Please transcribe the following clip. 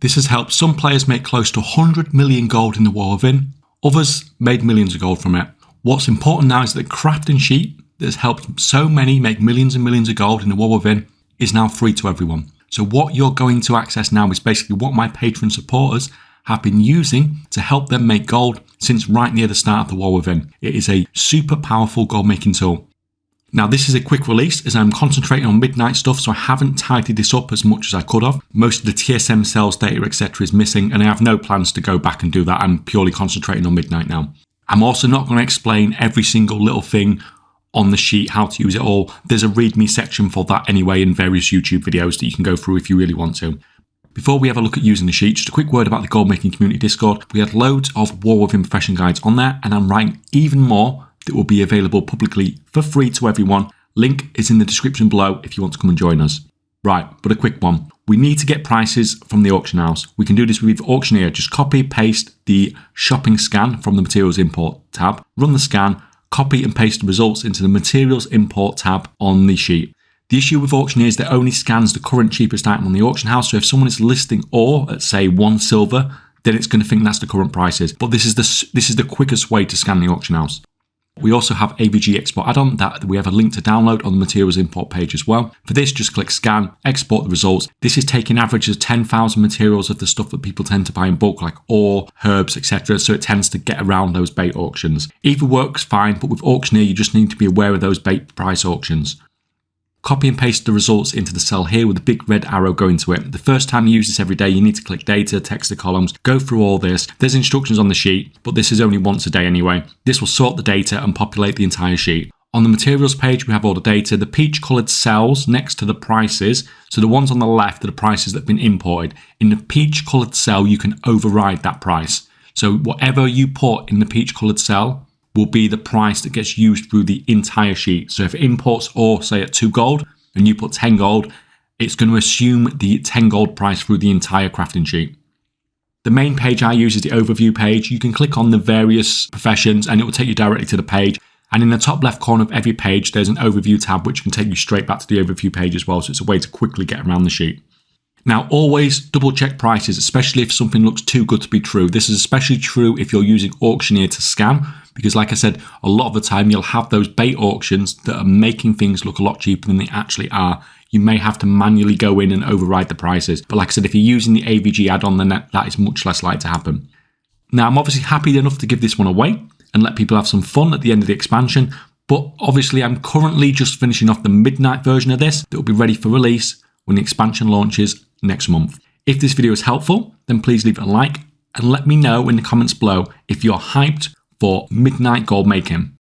This has helped some players make close to 100 million gold in the war within. Others made millions of gold from it. What's important now is that the crafting sheet that has helped so many make millions and millions of gold in the war within is now free to everyone. So what you're going to access now is basically what my Patreon supporters have been using to help them make gold since right near the start of the war within. It is a super powerful gold making tool. Now this is a quick release as I'm concentrating on midnight stuff, so I haven't tidied this up as much as I could have. Most of the TSM sales data etc is missing and I have no plans to go back and do that. I'm purely concentrating on midnight now. I'm also not going to explain every single little thing on the sheet, how to use it all. There's a readme section for that anyway in various YouTube videos that you can go through if you really want to. Before we have a look at using the sheet, just a quick word about the Goldmaking Community Discord. We had loads of War Within Profession guides on there and I'm writing even more that will be available publicly for free to everyone. Link is in the description below if you want to come and join us. Right, but a quick one. We need to get prices from the auction house. We can do this with Auctioneer. Just copy, paste the shopping scan from the materials import tab, run the scan, copy and paste the results into the materials import tab on the sheet. The issue with Auctioneer is that it only scans the current cheapest item on the auction house. So if someone is listing ore at say 1 silver, then it's going to think that's the current prices. But this is the quickest way to scan the auction house. We also have AVG export add-on that we have a link to download on the materials import page as well. For this, just click scan, export the results. This is taking averages 10,000 materials of the stuff that people tend to buy in bulk like ore, herbs, etc. So it tends to get around those bait auctions. Either works fine, but with Auctioneer, you just need to be aware of those bait price auctions. Copy and paste the results into the cell here with a big red arrow going to it. The first time you use this every day, you need to click data, text the columns, go through all this. There's instructions on the sheet, but this is only once a day anyway. This will sort the data and populate the entire sheet. On the materials page, we have all the data. The peach coloured cells next to the prices. So the ones on the left are the prices that have been imported. In the peach coloured cell, you can override that price. So whatever you put in the peach coloured cell will be the price that gets used through the entire sheet. So if it imports ore, say at 2 gold, and you put 10 gold, it's going to assume the 10 gold price through the entire crafting sheet. The main page I use is the overview page. You can click on the various professions and it will take you directly to the page. And in the top left corner of every page, there's an overview tab, which can take you straight back to the overview page as well. So it's a way to quickly get around the sheet. Now, always double check prices, especially if something looks too good to be true. This is especially true if you're using Auctioneer to scan, because like I said, a lot of the time you'll have those bait auctions that are making things look a lot cheaper than they actually are. You may have to manually go in and override the prices. But like I said, if you're using the AVG add-on, then that is much less likely to happen. Now, I'm obviously happy enough to give this one away and let people have some fun at the end of the expansion. But obviously, I'm currently just finishing off the midnight version of this that will be ready for release when the expansion launches next month. If this video is helpful, then please leave it a like and let me know in the comments below if you're hyped for midnight gold making.